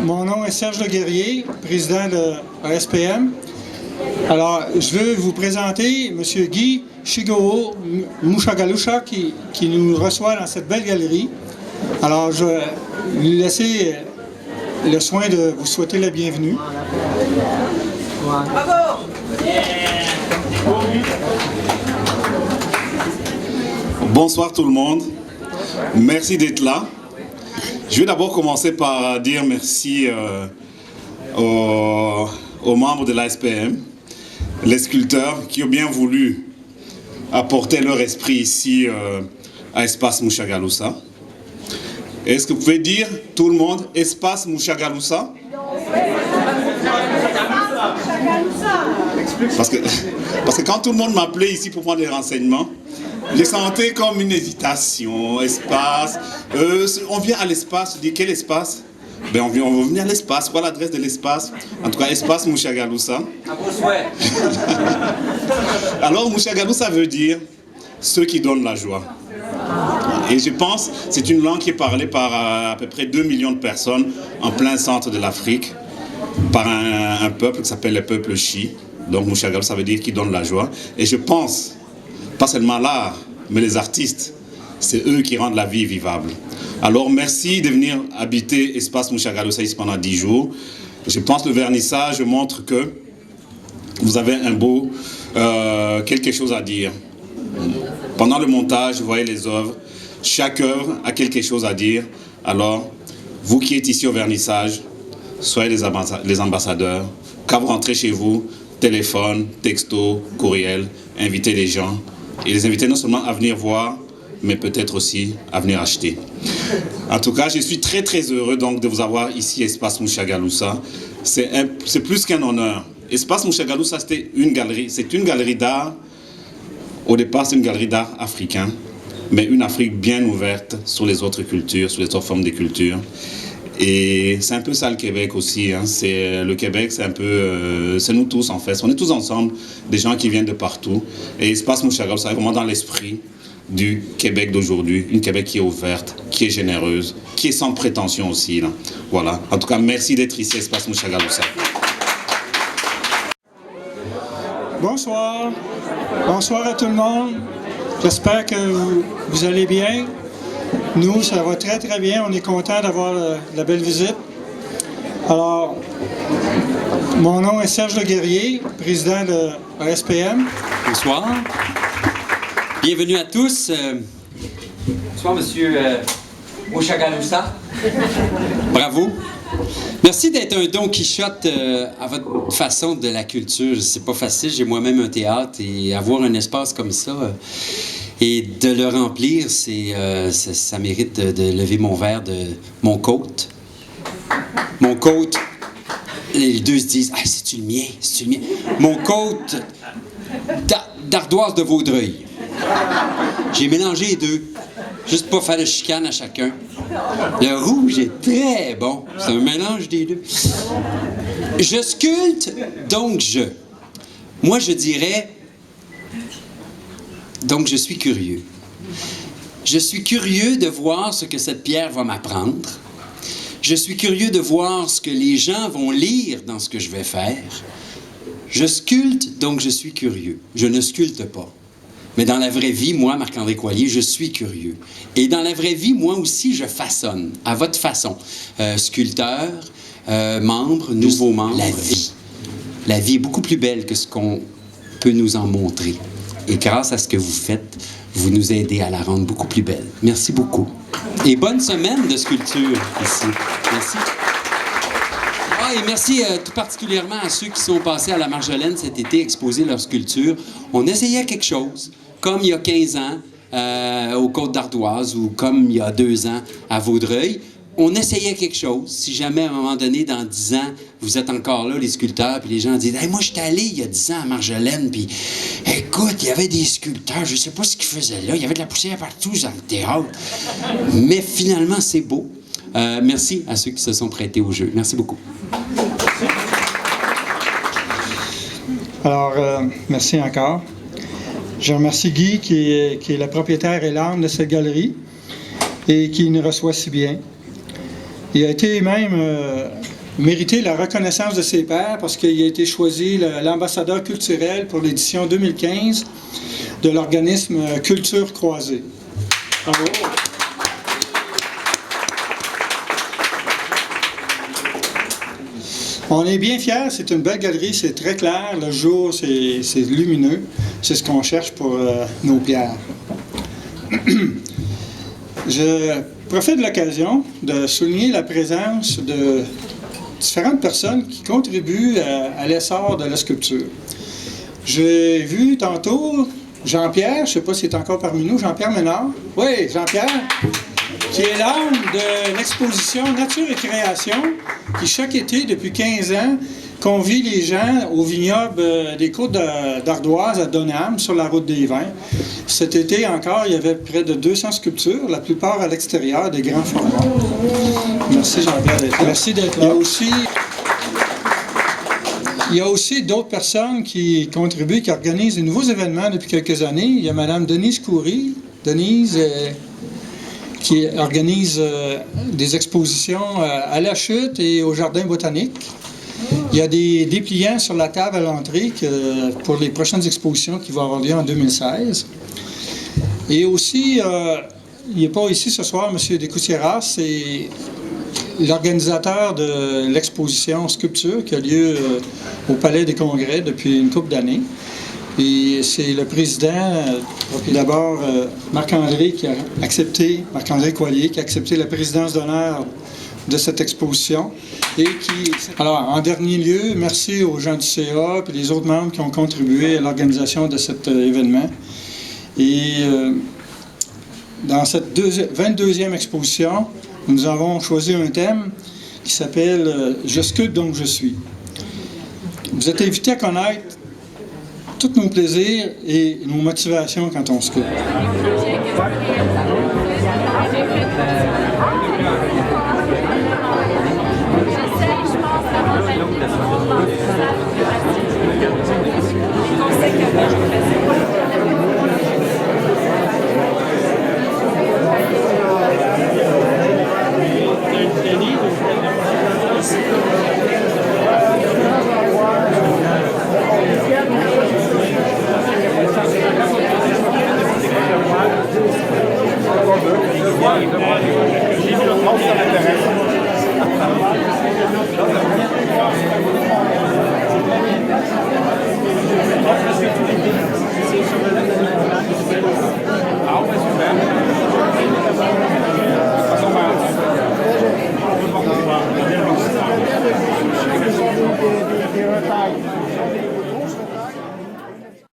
Mon nom est Serge Leguerrier, président de l'ASPM. Alors, je veux vous présenter M. Guy Shigoo Mushagalusha qui nous reçoit dans cette belle galerie. Alors, je vais lui laisser le soin de vous souhaiter la bienvenue. Bravo! Bonsoir tout le monde. Merci d'être là. Je vais d'abord commencer par dire merci aux membres de l'ASPM, les sculpteurs qui ont bien voulu apporter leur esprit ici à Espace Mushagalusa. Est-ce que vous pouvez dire, tout le monde, Espace Mushagalusa? Parce que quand tout le monde m'appelait ici pour prendre des renseignements, je sentais comme une hésitation, espace. On vient à l'espace, je dis quel espace? Ben on va venir à l'espace, quoi l'adresse de l'espace? En tout cas, Espace Mushagalusa. À vos souhaits. Alors, Mushagalusa veut dire ceux qui donnent la joie. Et je pense que c'est une langue qui est parlée par à peu près 2 millions de personnes en plein centre de l'Afrique, par un peuple qui s'appelle le peuple Chi. Donc, Mushagalusa veut dire qui donne la joie. Et je pense, pas seulement l'art, mais les artistes, c'est eux qui rendent la vie vivable. Alors, merci de venir habiter Espace Mushagalusa ici pendant 10 jours. Je pense que le vernissage montre que vous avez quelque chose à dire. Pendant le montage, vous voyez les œuvres. Chaque œuvre a quelque chose à dire. Alors, vous qui êtes ici au vernissage, soyez les ambassadeurs. Quand vous rentrez chez vous, téléphone, texto, courriel, invitez les gens. Et les inviter non seulement à venir voir, mais peut-être aussi à venir acheter. En tout cas, je suis très très heureux donc de vous avoir ici, Espace Mushagalusa. C'est plus qu'un honneur. Espace Mushagalusa, c'est une galerie d'art. Au départ, c'est une galerie d'art africain, mais une Afrique bien ouverte sur les autres cultures, sur les autres formes de culture. Et c'est un peu ça le Québec aussi. Hein. Le Québec, c'est un peu... c'est nous tous en fait. On est tous ensemble, des gens qui viennent de partout. Et Espace Mushagalusa, c'est vraiment dans l'esprit du Québec d'aujourd'hui. Une Québec qui est ouverte, qui est généreuse, qui est sans prétention aussi. Là. Voilà. En tout cas, merci d'être ici, Espace Mushagalusa. Bonsoir. Bonsoir à tout le monde. J'espère que vous allez bien. Nous, ça va très très bien. On est content d'avoir la belle visite. Alors, mon nom est Serge Leguerrier, président de l'ASPM. Bonsoir. Bienvenue à tous. Bonsoir, monsieur Mushagalusa. Bravo. Merci d'être un Don Quichotte à votre façon de la culture. C'est pas facile. J'ai moi-même un théâtre et avoir un espace comme ça et de le remplir, ça mérite de lever mon verre de mon côte. Mon côte. Les deux se disent, ah, c'est-tu le mien? C'est-tu le mien? Mon côte d'ardoise de Vaudreuil. J'ai mélangé les deux. Juste pour faire de chicane à chacun. Le rouge est très bon. C'est un mélange des deux. Je sculpte, donc Moi, je dirais... Donc, je suis curieux. Je suis curieux de voir ce que cette pierre va m'apprendre. Je suis curieux de voir ce que les gens vont lire dans ce que je vais faire. Je sculpte, donc je suis curieux. Je ne sculpte pas. Mais dans la vraie vie, moi, Marc-André Coallier, je suis curieux. Et dans la vraie vie, moi aussi, je façonne, à votre façon. Sculpteur, membre, nouveau membre. La vie. La vie est beaucoup plus belle que ce qu'on peut nous en montrer. Et grâce à ce que vous faites, vous nous aidez à la rendre beaucoup plus belle. Merci beaucoup. Et bonne semaine de sculpture ici. Merci. Ah, et merci tout particulièrement à ceux qui sont passés à la Marjolaine cet été exposer leur sculpture. On essayait quelque chose, comme il y a 15 ans, aux Côtes-d'Ardoise ou comme il y a 2 ans à Vaudreuil. On essayait quelque chose. Si jamais, à un moment donné, dans 10 ans, vous êtes encore là, les sculpteurs, puis les gens disent hey, « Moi, j'étais allé il y a 10 ans à Marjolaine, puis écoute, il y avait des sculpteurs, je sais pas ce qu'ils faisaient là, il y avait de la poussière partout dans le théâtre. » Mais finalement, c'est beau. Merci à ceux qui se sont prêtés au jeu. Merci beaucoup. Alors, merci encore. Je remercie Guy, qui est le propriétaire et l'âme de cette galerie et qui nous reçoit si bien. Il a été même mérité la reconnaissance de ses pairs parce qu'il a été choisi l'ambassadeur culturel pour l'édition 2015 de l'organisme Culture Croisée. Bravo! On est bien fiers, c'est une belle galerie, c'est très clair, le jour c'est lumineux, c'est ce qu'on cherche pour nos pierres. Je profite de l'occasion de souligner la présence de différentes personnes qui contribuent à l'essor de la sculpture. J'ai vu tantôt Jean-Pierre, je ne sais pas s'il est encore parmi nous, Jean-Pierre Ménard. Oui, Jean-Pierre, qui est l'âme de l'exposition Nature et Création, qui chaque été, depuis 15 ans, convie les gens au vignoble des Côtes-d'Ardoise à Donham, sur la route des Vins. Cet été encore, il y avait près de 200 sculptures, la plupart à l'extérieur, des grands formats. Merci Jean-Pierre d'être là. Merci d'être là. Il y a aussi d'autres personnes qui contribuent, qui organisent de nouveaux événements depuis quelques années. Il y a Mme Denise Coury. Denise, qui organise des expositions à la Chute et au Jardin botanique. Il y a des dépliants sur la table à l'entrée pour les prochaines expositions qui vont avoir lieu en 2016. Et aussi, il n'est pas ici ce soir, M. Descoutieras, c'est l'organisateur de l'exposition Sculpture qui a lieu au Palais des Congrès depuis une couple d'années. Et c'est le président, d'abord Marc-André Coilier, qui a accepté la présidence d'honneur de cette exposition. Alors, en dernier lieu, merci aux gens du CA et les autres membres qui ont contribué à l'organisation de cet événement. Et dans cette 22e exposition, nous avons choisi un thème qui s'appelle « Je sculpte donc je suis ». Vous êtes invités à connaître tous nos plaisirs et nos motivations quand on sculpte.